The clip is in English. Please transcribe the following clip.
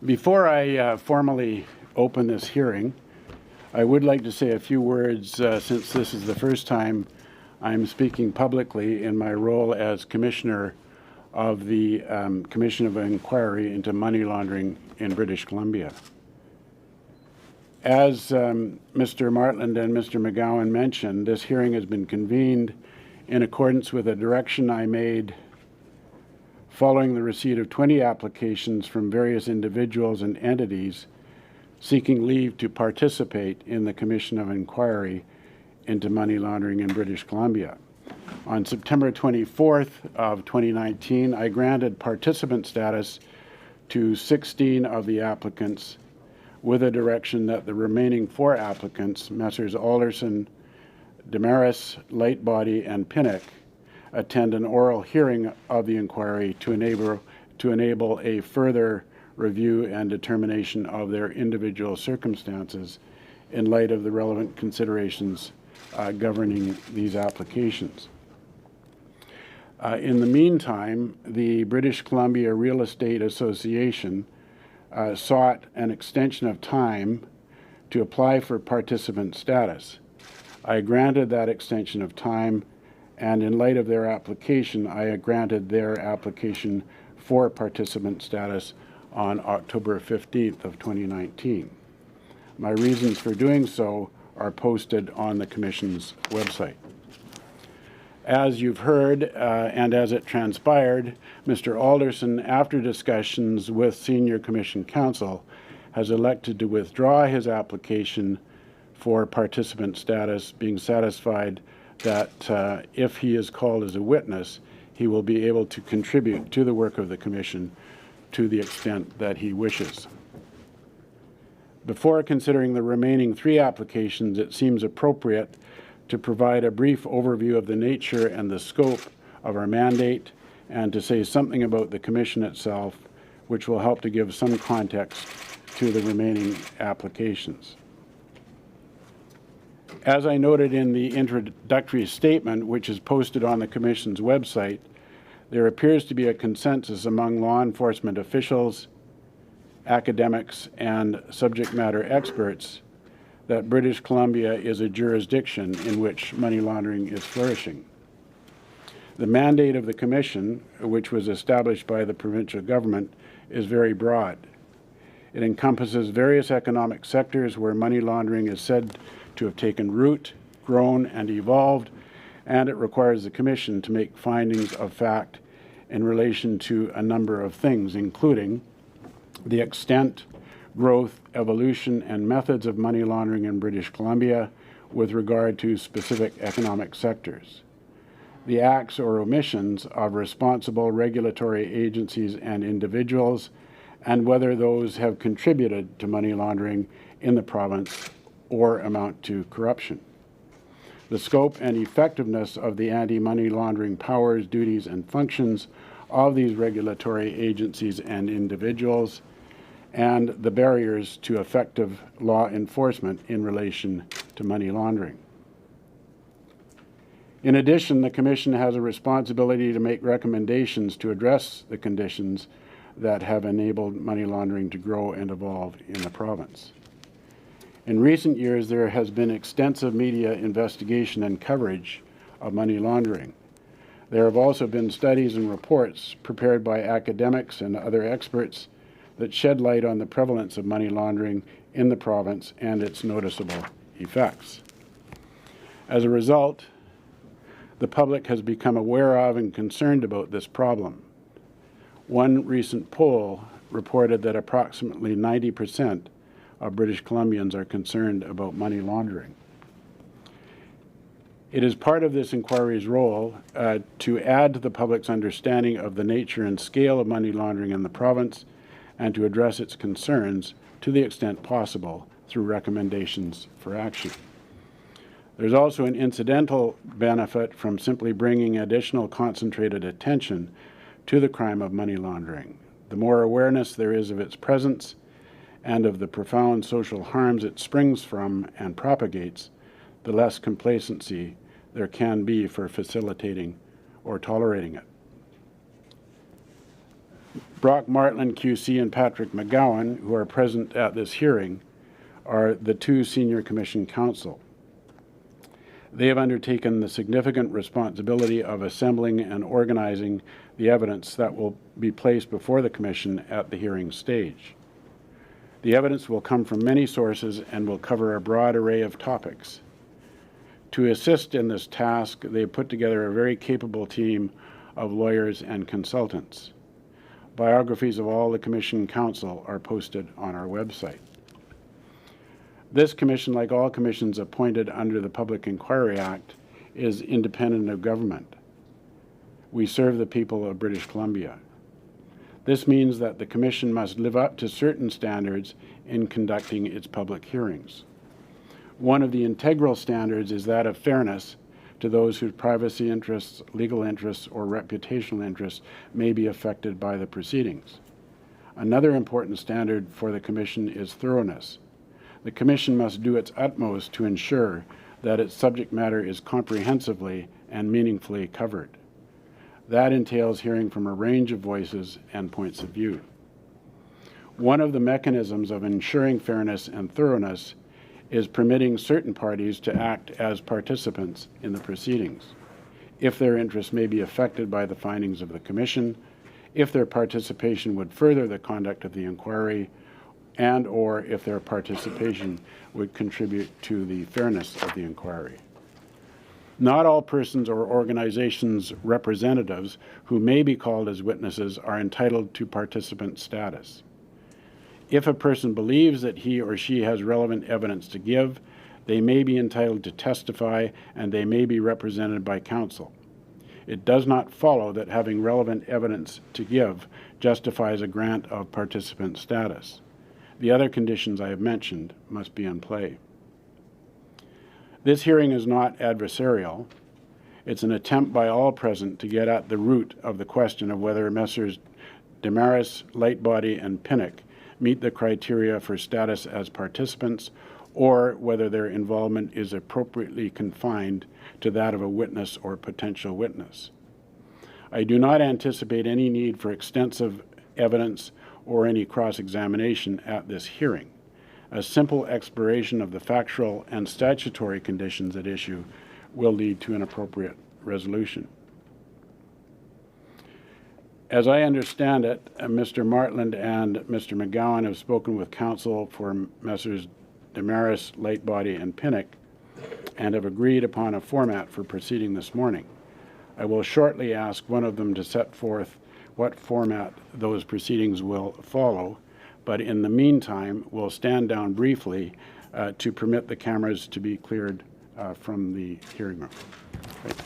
Before I formally open this hearing, I would like to say a few words since this is the first time I'm speaking publicly in my role as Commissioner of the Commission of Inquiry into Money Laundering in British Columbia. As Mr. Martland and Mr. McGowan mentioned, this hearing has been convened in accordance with a direction I made following the receipt of 20 applications from various individuals and entities seeking leave to participate in the Commission of Inquiry into Money Laundering in British Columbia. On September 24th of 2019, I granted participant status to 16 of the applicants with a direction that the remaining 4 applicants, Messrs. Alderson, Damaris, Lightbody, and Pinnock, attend an oral hearing of the inquiry to enable a further review and determination of their individual circumstances in light of the relevant considerations governing these applications. In the meantime, the British Columbia Real Estate Association sought an extension of time to apply for participant status. I granted that extension of time, and in light of their application, I granted their application for participant status on October 15th of 2019. My reasons for doing so are posted on the Commission's website. As you've heard, and as it transpired, Mr. Alderson, after discussions with Senior Commission Counsel, has elected to withdraw his application for participant status, being satisfied that if he is called as a witness, he will be able to contribute to the work of the Commission to the extent that he wishes. Before considering the remaining 3 applications, it seems appropriate to provide a brief overview of the nature and the scope of our mandate and to say something about the Commission itself, which will help to give some context to the remaining applications. As I noted in the introductory statement, which is posted on the Commission's website, there appears to be a consensus among law enforcement officials, academics, and subject matter experts that British Columbia is a jurisdiction in which money laundering is flourishing. The mandate of the Commission, which was established by the provincial government, is very broad. It encompasses various economic sectors where money laundering is said to have taken root, grown, and evolved, and it requires the Commission to make findings of fact in relation to a number of things, including the extent, growth, evolution, and methods of money laundering in British Columbia with regard to specific economic sectors, the acts or omissions of responsible regulatory agencies and individuals, and whether those have contributed to money laundering in the province or amount to corruption. The scope and effectiveness of the anti-money laundering powers, duties, and functions of these regulatory agencies and individuals, and the barriers to effective law enforcement in relation to money laundering. In addition, the Commission has a responsibility to make recommendations to address the conditions that have enabled money laundering to grow and evolve in the province. In recent years, there has been extensive media investigation and coverage of money laundering. There have also been studies and reports prepared by academics and other experts that shed light on the prevalence of money laundering in the province and its noticeable effects. As a result, the public has become aware of and concerned about this problem. One recent poll reported that approximately 90% of British Columbians are concerned about money laundering. It is part of this inquiry's role to add to the public's understanding of the nature and scale of money laundering in the province and to address its concerns to the extent possible through recommendations for action. There's also an incidental benefit from simply bringing additional concentrated attention to the crime of money laundering. The more awareness there is of its presence and of the profound social harms it springs from and propagates, the less complacency there can be for facilitating or tolerating it. Brock Martland QC and Patrick McGowan, who are present at this hearing, are the two senior commission counsel. They have undertaken the significant responsibility of assembling and organizing the evidence that will be placed before the commission at the hearing stage. The evidence will come from many sources and will cover a broad array of topics. To assist in this task, they have put together a very capable team of lawyers and consultants. Biographies of all the commission counsel are posted on our website. This commission, like all commissions appointed under the Public Inquiry Act, is independent of government. We serve the people of British Columbia. This means that the commission must live up to certain standards in conducting its public hearings. One of the integral standards is that of fairness to those whose privacy interests, legal interests, or reputational interests may be affected by the proceedings. Another important standard for the commission is thoroughness. The commission must do its utmost to ensure that its subject matter is comprehensively and meaningfully covered. That entails hearing from a range of voices and points of view. One of the mechanisms of ensuring fairness and thoroughness is permitting certain parties to act as participants in the proceedings, if their interests may be affected by the findings of the commission, if their participation would further the conduct of the inquiry, and or if their participation would contribute to the fairness of the inquiry. Not all persons or organizations' representatives who may be called as witnesses are entitled to participant status. If a person believes that he or she has relevant evidence to give, they may be entitled to testify and they may be represented by counsel. It does not follow that having relevant evidence to give justifies a grant of participant status. The other conditions I have mentioned must be in play. This hearing is not adversarial. It's an attempt by all present to get at the root of the question of whether Messrs. Damaris, Lightbody, and Pinnock meet the criteria for status as participants, or whether their involvement is appropriately confined to that of a witness or potential witness. I do not anticipate any need for extensive evidence or any cross-examination at this hearing. A simple exploration of the factual and statutory conditions at issue will lead to an appropriate resolution. As I understand it, Mr. Martland and Mr. McGowan have spoken with counsel for Messrs. Damaris, Lightbody, and Pinnock and have agreed upon a format for proceeding this morning. I will shortly ask one of them to set forth what format those proceedings will follow, but in the meantime, we'll stand down briefly to permit the cameras to be cleared from the hearing room. Right.